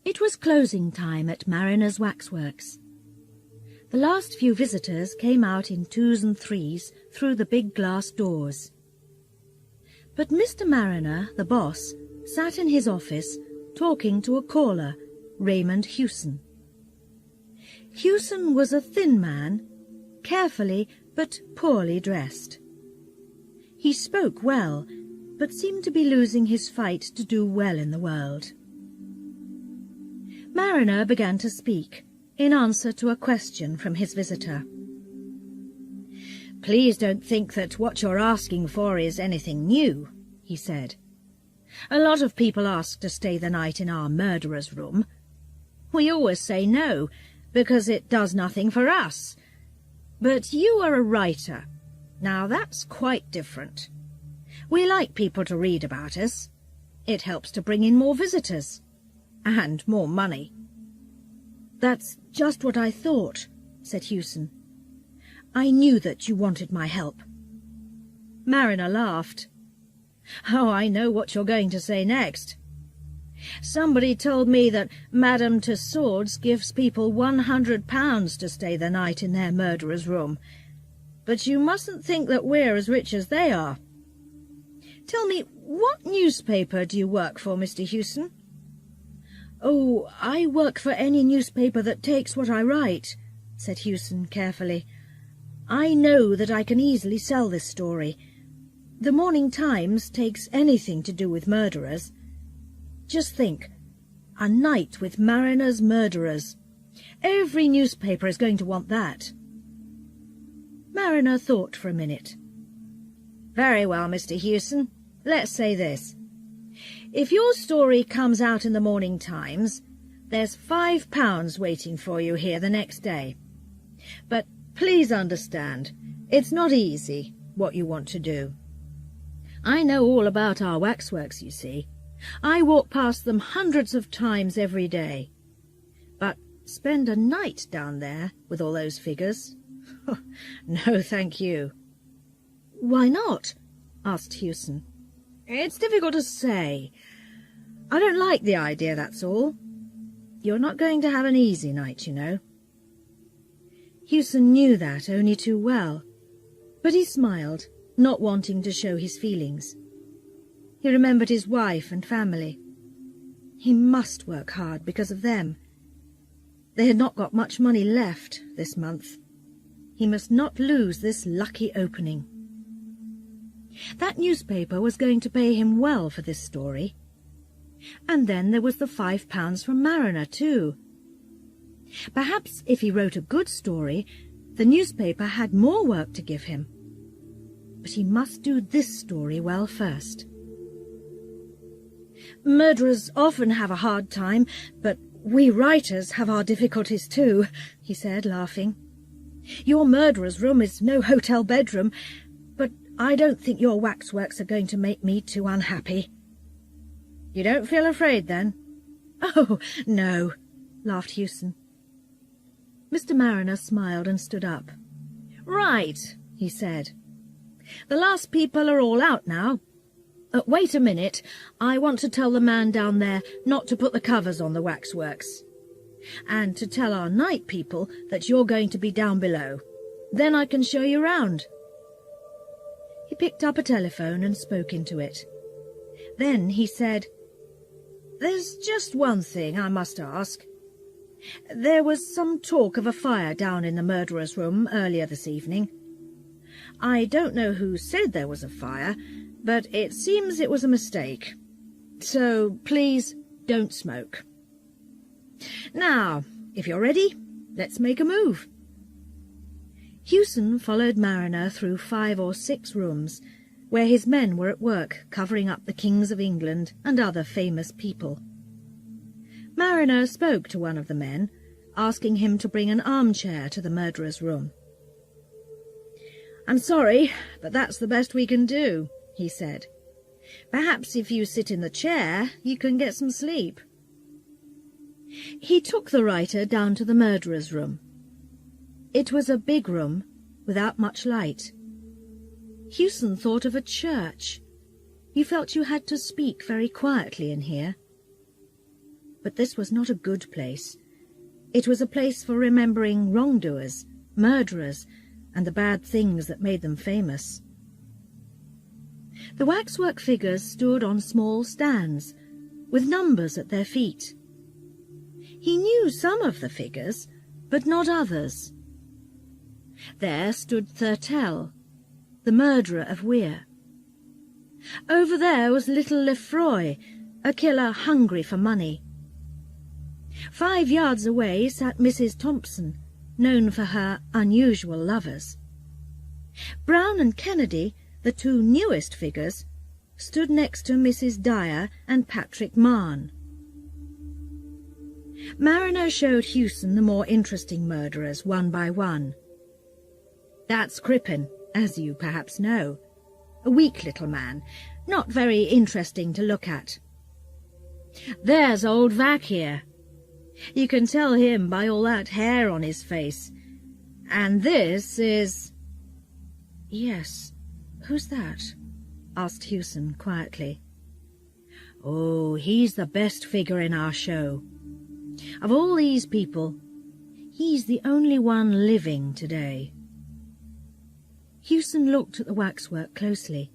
It was closing time at Mariner's Waxworks. The last few visitors came out in twos and threes through the big glass doors. But Mr. Mariner, the boss, sat in his office talking to a caller, Raymond Hewson. Hewson was a thin man, carefully but poorly dressed. He spoke well, but seemed to be losing his fight to do well in the world. Mariner began to speak, in answer to a question from his visitor. "Please don't think that what you're asking for is anything new," he said. "A lot of people ask to stay the night in our murderer's room. We always say no, because it does nothing for us. But you are a writer. Now that's quite different. We like people to read about us. It helps to bring in more visitors. And more money." "That's just what I thought," said Hewson. "I knew that you wanted my help." Mariner laughed. "Oh, I know what you're going to say next. Somebody told me that Madame Tussauds gives people £100 to stay the night in their murderer's room. But you mustn't think that we're as rich as they are. Tell me, what newspaper do you work for, Mr. Hewson?" "Oh, I work for any newspaper that takes what I write," said Hewson carefully. "I know that I can easily sell this story. The Morning Times takes anything to do with murderers. Just think, a night with Mariner's murderers. Every newspaper is going to want that." Mariner thought for a minute. "Very well, Mr. Hewson, let's say this. If your story comes out in the Morning Times, there's £5 waiting for you here the next day. But please understand, it's not easy, what you want to do. I know all about our waxworks, you see. I walk past them hundreds of times every day. But spend a night down there with all those figures? No, thank you." "Why not?" asked Hewson. "It's difficult to say. I don't like the idea, that's all. You're not going to have an easy night, you know." Hewson knew that only too well, but he smiled, not wanting to show his feelings. He remembered his wife and family. He must work hard because of them. They had not got much money left this month. He must not lose this lucky opening. That newspaper was going to pay him well for this story. And then there was the £5 from Mariner, too. Perhaps if he wrote a good story, the newspaper had more work to give him. But he must do this story well first. "Murderers often have a hard time, but we writers have our difficulties too," he said, laughing. "Your murderer's room is no hotel bedroom, but I don't think your waxworks are going to make me too unhappy." "You don't feel afraid, then?" "Oh, no," laughed Hewson. Mr. Mariner smiled and stood up. "Right," he said. "The last people are all out now. Wait a minute. I want to tell the man down there not to put the covers on the waxworks. And to tell our night people that you're going to be down below. Then I can show you round." He picked up a telephone and spoke into it. Then he said, "There's just one thing I must ask. There was some talk of a fire down in the murderer's room earlier this evening. I don't know who said there was a fire, but it seems it was a mistake. So please don't smoke. Now, if you're ready, let's make a move." Hewson followed Mariner through 5 or 6 rooms, where his men were at work covering up the kings of England and other famous people. Mariner spoke to one of the men, asking him to bring an armchair to the murderer's room. "I'm sorry, but that's the best we can do," he said. "Perhaps if you sit in the chair, you can get some sleep." He took the writer down to the murderer's room. It was a big room, without much light. Hewson thought of a church. He felt you had to speak very quietly in here. But this was not a good place. It was a place for remembering wrongdoers, murderers, and the bad things that made them famous. The waxwork figures stood on small stands, with numbers at their feet. He knew some of the figures, but not others. There stood Thurtell, the murderer of Weir. Over there was little Lefroy, a killer hungry for money. 5 yards away sat Mrs. Thompson, known for her unusual lovers. Brown and Kennedy, the 2 newest figures, stood next to Mrs. Dyer and Patrick Mahon. Mariner showed Hewson the more interesting murderers one by one. That's Crippen, as you perhaps know. A weak little man, not very interesting to look at. There's old Vac here. You can tell him by all that hair on his face. And this is... Yes, who's that? Asked Hewson quietly. Oh, he's the best figure in our show. Of all these people, he's the only one living today. Hewson looked at the waxwork closely.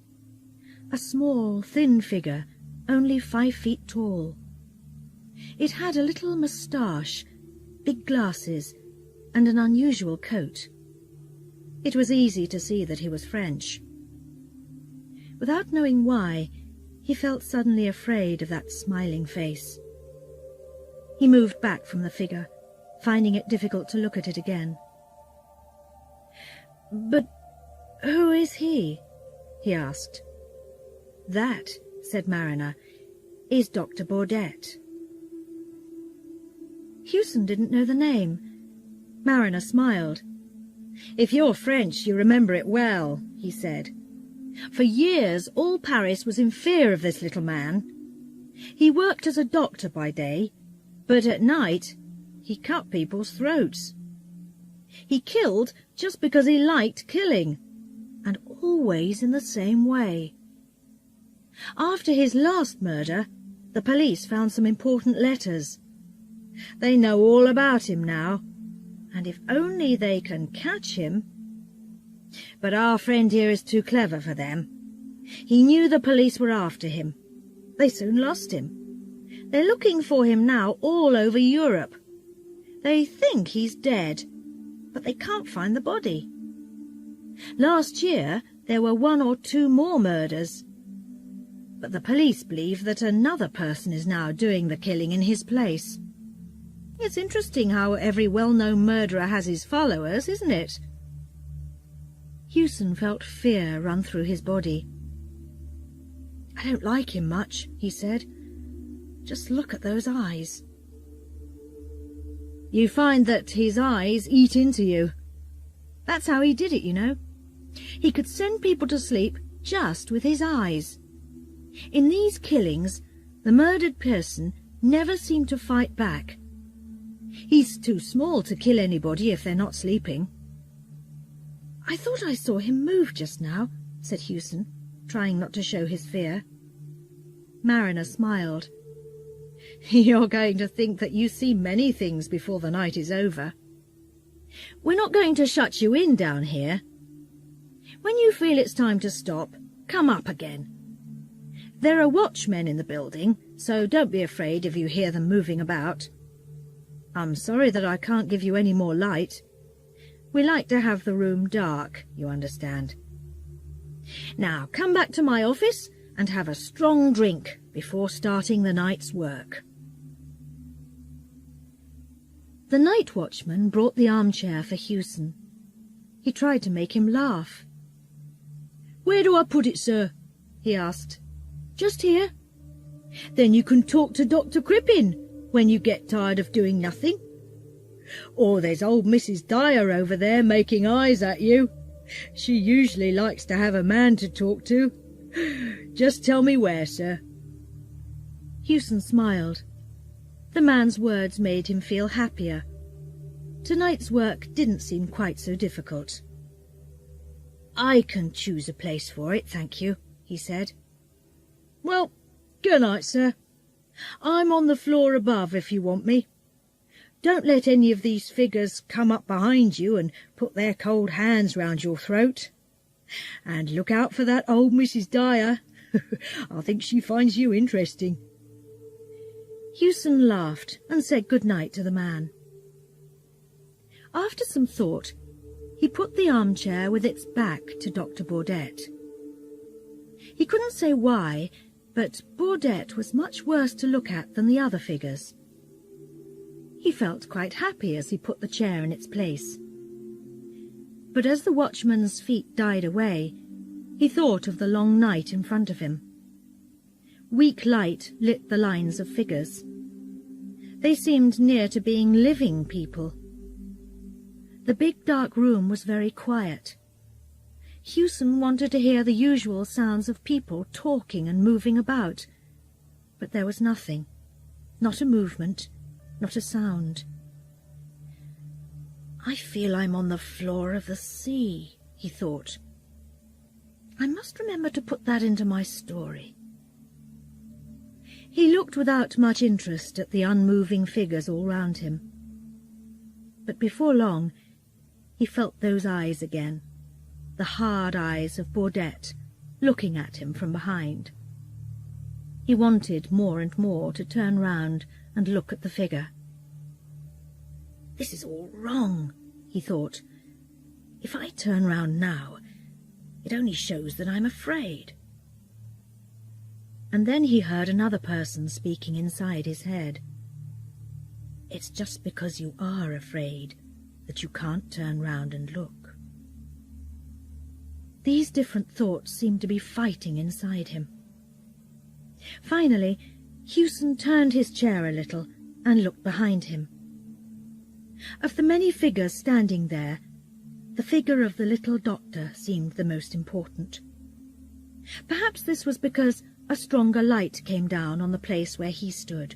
A small, thin figure, only 5 feet tall. It had a little moustache, big glasses, and an unusual coat. It was easy to see that he was French. Without knowing why, he felt suddenly afraid of that smiling face. He moved back from the figure, finding it difficult to look at it again. "But who is he?" he asked. "That," said Mariner, "is Dr. Baudet." Hewson didn't know the name. Mariner smiled. "If you're French, you remember it well," he said. "For years all Paris was in fear of this little man. He worked as a doctor by day, but at night he cut people's throats. He killed just because he liked killing, and always in the same way. After his last murder, the police found some important letters. They know all about him now, and if only they can catch him... But our friend here is too clever for them. He knew the police were after him. They soon lost him. They're looking for him now all over Europe. They think he's dead, but they can't find the body. Last year there were 1 or 2 more murders, but the police believe that another person is now doing the killing in his place. It's interesting how every well-known murderer has his followers, isn't it?" Hewson felt fear run through his body. "I don't like him much," he said. "Just look at those eyes." "You find that his eyes eat into you. That's how he did it, you know. He could send people to sleep just with his eyes. In these killings, the murdered person never seemed to fight back. He's too small to kill anybody if they're not sleeping." "I thought I saw him move just now," said Hewson, trying not to show his fear. Mariner smiled. "You're going to think that you see many things before the night is over. We're not going to shut you in down here. When you feel it's time to stop, come up again. There are watchmen in the building, so don't be afraid if you hear them moving about. I'm sorry that I can't give you any more light. We like to have the room dark, you understand. Now come back to my office and have a strong drink before starting the night's work." The night watchman brought the armchair for Hewson. He tried to make him laugh. "Where do I put it, sir?" he asked. "Just here. Then you can talk to Dr. Crippen when you get tired of doing nothing. Or there's old Mrs. Dyer over there making eyes at you. She usually likes to have a man to talk to. Just tell me where, sir." Hewson smiled. The man's words made him feel happier. Tonight's work didn't seem quite so difficult. "I can choose a place for it, thank you," he said. "Well, good night, sir. I'm on the floor above if you want me. Don't let any of these figures come up behind you and put their cold hands round your throat. And look out for that old Mrs. Dyer. I think she finds you interesting." Hewson laughed and said good night to the man. After some thought, he put the armchair with its back to Dr. Baudette. He couldn't say why, but Baudette was much worse to look at than the other figures. He felt quite happy as he put the chair in its place. But as the watchman's feet died away, he thought of the long night in front of him. Weak light lit the lines of figures. They seemed near to being living people. The big dark room was very quiet. Hewson wanted to hear the usual sounds of people talking and moving about, but there was nothing, not a movement, not a sound. "I feel I'm on the floor of the sea," he thought. "I must remember to put that into my story." He looked without much interest at the unmoving figures all round him. But before long he felt those eyes again, the hard eyes of Baudette, looking at him from behind. He wanted more and more to turn round and look at the figure. "This is all wrong," he thought. "If I turn round now, it only shows that I'm afraid." And then he heard another person speaking inside his head. "It's just because you are afraid that you can't turn round and look." These different thoughts seemed to be fighting inside him. Finally, Hewson turned his chair a little and looked behind him. Of the many figures standing there, the figure of the little doctor seemed the most important. Perhaps this was because a stronger light came down on the place where he stood.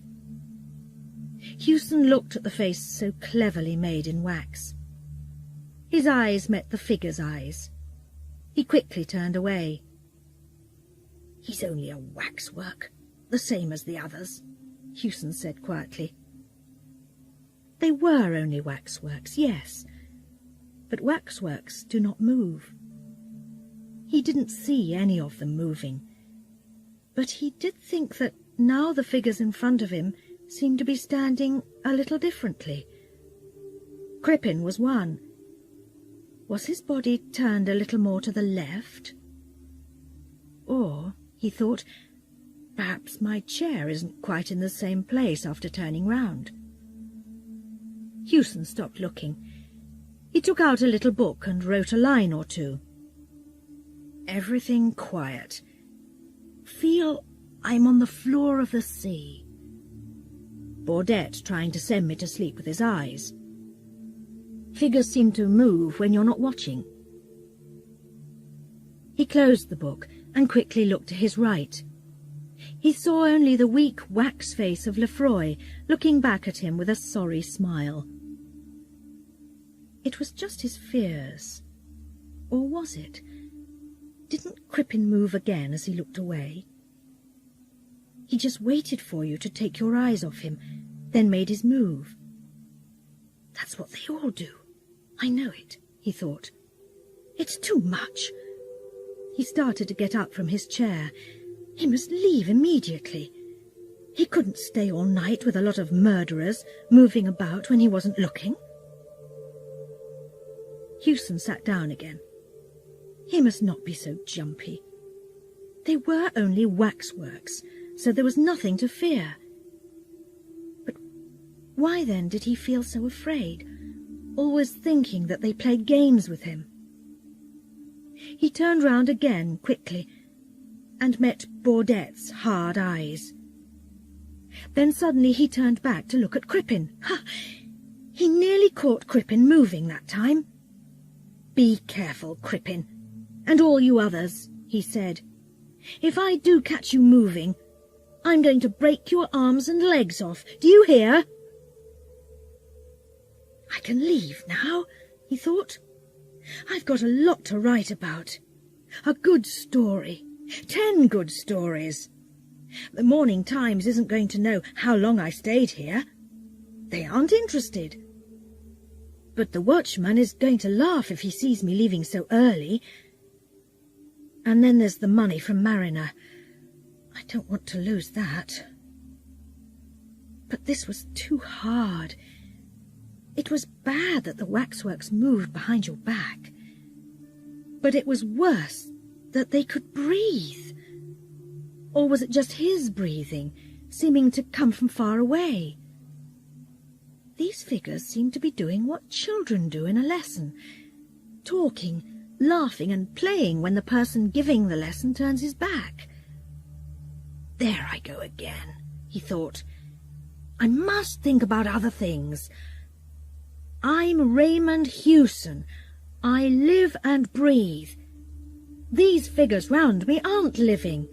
Hewson looked at the face so cleverly made in wax. His eyes met the figure's eyes. He quickly turned away. "He's only a waxwork, the same as the others," Hewson said quietly. They were only waxworks, yes, but waxworks do not move. He didn't see any of them moving, but he did think that now the figures in front of him seemed to be standing a little differently. Crippen was one. Was his body turned a little more to the left? Or, he thought, perhaps my chair isn't quite in the same place after turning round. Hewson stopped looking. He took out a little book and wrote a line or two. "Everything quiet. Feel I'm on the floor of the sea. Baudette trying to send me to sleep with his eyes. Figures seem to move when you're not watching." He closed the book and quickly looked to his right. He saw only the weak wax face of Lefroy looking back at him with a sorry smile. It was just his fears. Or was it? Didn't Crippen move again as he looked away? He just waited for you to take your eyes off him, then made his move. That's what they all do. I know it, he thought. It's too much. He started to get up from his chair. He must leave immediately. He couldn't stay all night with a lot of murderers moving about when he wasn't looking. Hewson sat down again. He must not be so jumpy. They were only waxworks, so there was nothing to fear. But why then did he feel so afraid, always thinking that they played games with him? He turned round again quickly and met Baudette's hard eyes. Then suddenly he turned back to look at Crippen. Ha! He nearly caught Crippen moving that time. "Be careful, Crippen, and all you others," he said. "If I do catch you moving, I'm going to break your arms and legs off. Do you hear?" I can leave now, he thought. I've got a lot to write about. A good story. 10 good stories. The Morning Times isn't going to know how long I stayed here. They aren't interested. But the watchman is going to laugh if he sees me leaving so early. And then there's the money from Mariner. I don't want to lose that. But this was too hard. It was bad that the Waxworks moved behind your back. But it was worse that they could breathe. Or was it just his breathing, seeming to come from far away? These figures seemed to be doing what children do in a lesson, talking, laughing and playing when the person giving the lesson turns his back. There I go again, he thought. I must think about other things. I'm Raymond Hewson. I live and breathe. These figures round me aren't living.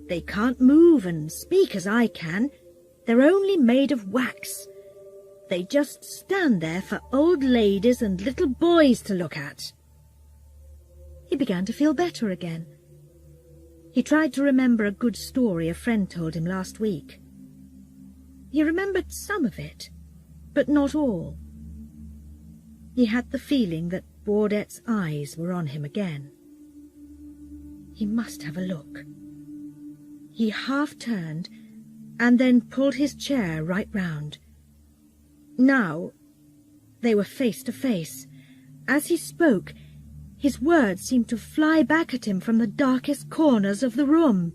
They can't move and speak as I can. They're only made of wax. They just stand there for old ladies and little boys to look at. He began to feel better again. He tried to remember a good story a friend told him last week. He remembered some of it, but not all. He had the feeling that Baudette's eyes were on him again. He must have a look. He half turned and then pulled his chair right round. Now they were face to face. As he spoke, his words seemed to fly back at him from the darkest corners of the room.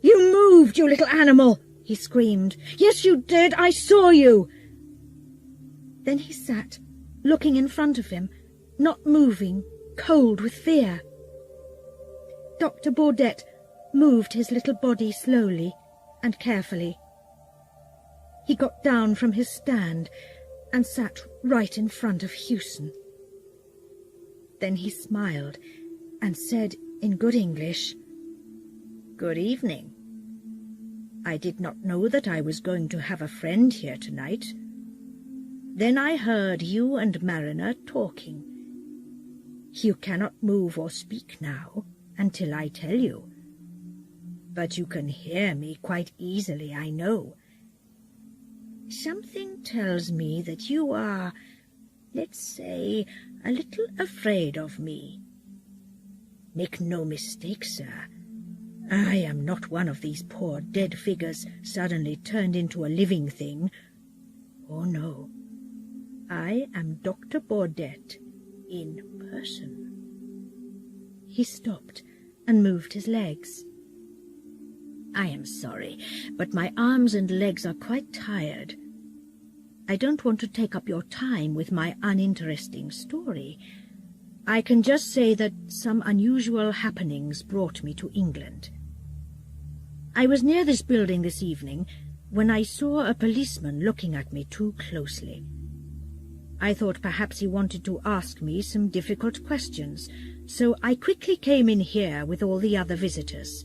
"You moved, you little animal!" he screamed. "Yes, you did! I saw you!" Then he sat, looking in front of him, not moving, cold with fear. Dr. Baudette moved his little body slowly and carefully. He got down from his stand and sat right in front of Hewson. Then he smiled and said in good English, "Good evening. I did not know that I was going to have a friend here tonight. Then I heard you and Mariner talking. You cannot move or speak now until I tell you. But you can hear me quite easily, I know. Something tells me that you are, let's say, a little afraid of me. Make no mistake, sir. I am not one of these poor dead figures suddenly turned into a living thing. Oh, no. I am Dr. Baudette in person." He stopped and moved his legs. "I am sorry, but my arms and legs are quite tired. I don't want to take up your time with my uninteresting story. I can just say that some unusual happenings brought me to England. I was near this building this evening when I saw a policeman looking at me too closely. I thought perhaps he wanted to ask me some difficult questions, so I quickly came in here with all the other visitors.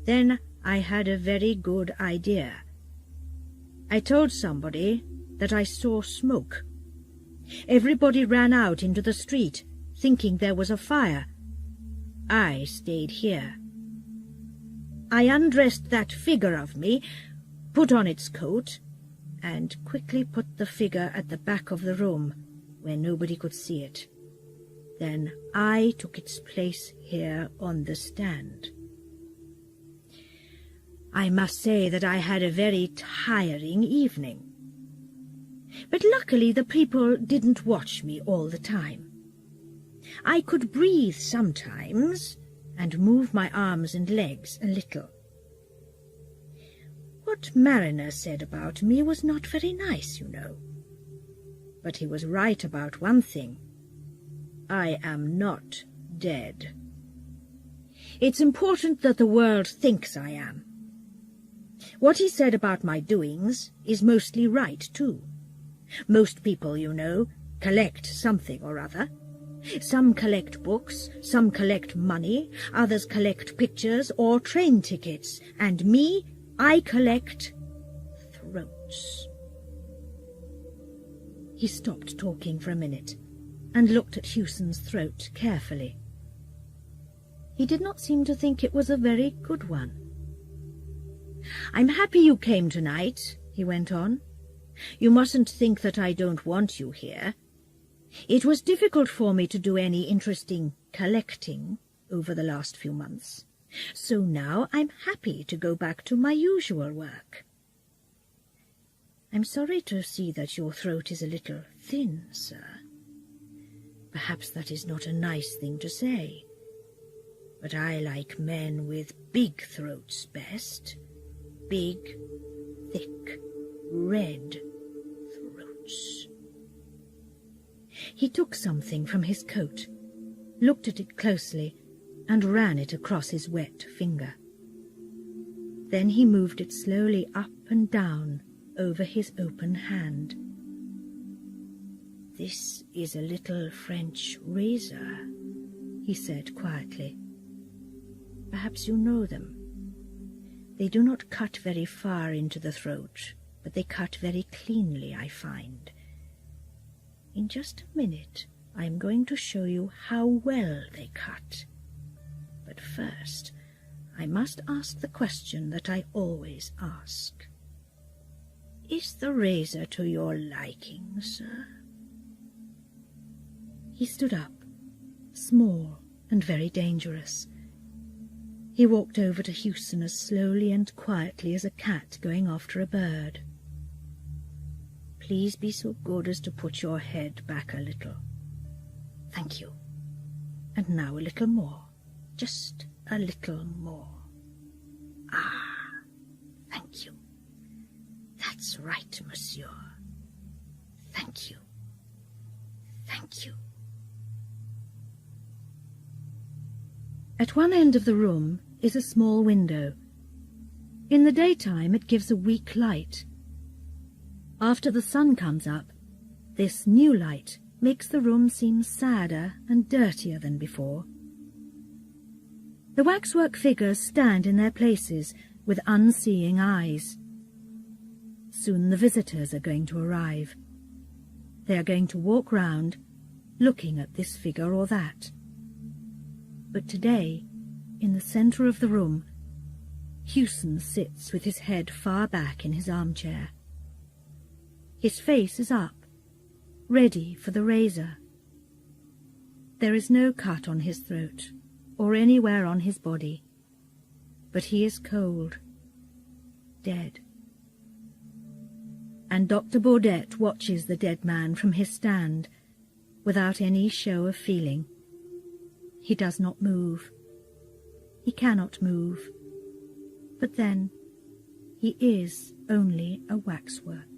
Then I had a very good idea. I told somebody that I saw smoke. Everybody ran out into the street, thinking there was a fire. I stayed here. I undressed that figure of me, put on its coat, and quickly put the figure at the back of the room, where nobody could see it. Then I took its place here on the stand. I must say that I had a very tiring evening. But luckily the people didn't watch me all the time. I could breathe sometimes and move my arms and legs a little. What Mariner said about me was not very nice, you know. But he was right about one thing. I am not dead. It's important that the world thinks I am. What he said about my doings is mostly right, too. Most people, you know, collect something or other. Some collect books, some collect money, others collect pictures or train tickets, and me, I collect throats. He stopped talking for a minute and looked at Hewson's throat carefully. He did not seem to think it was a very good one. "I'm happy you came tonight," he went on. "You mustn't think that I don't want you here. It was difficult for me to do any interesting collecting over the last few months, so now I'm happy to go back to my usual work." "I'm sorry to see that your throat is a little thin, sir. Perhaps that is not a nice thing to say, but I like men with big throats best. Big, thick, red throats." He took something from his coat, looked at it closely, and ran it across his wet finger. Then he moved it slowly up and down over his open hand. "This is a little French razor," he said quietly. "Perhaps you know them. They do not cut very far into the throat, but they cut very cleanly, I find. In just a minute I am going to show you how well they cut. But first I must ask the question that I always ask. Is the razor to your liking, sir?" He stood up, small and very dangerous. He walked over to Hewson as slowly and quietly as a cat going after a bird. "Please be so good as to put your head back a little. Thank you. And now a little more, just a little more. Ah, thank you. That's right, monsieur. Thank you. Thank you." At one end of the room is a small window. In the daytime it gives a weak light. After the sun comes up, this new light makes the room seem sadder and dirtier than before. The waxwork figures stand in their places with unseeing eyes. Soon the visitors are going to arrive. They are going to walk round, looking at this figure or that. But today, in the centre of the room, Hewson sits with his head far back in his armchair. His face is up, ready for the razor. There is no cut on his throat or anywhere on his body, but he is cold, dead. And Dr. Baudette watches the dead man from his stand without any show of feeling. He does not move. He cannot move. But then, he is only a waxwork.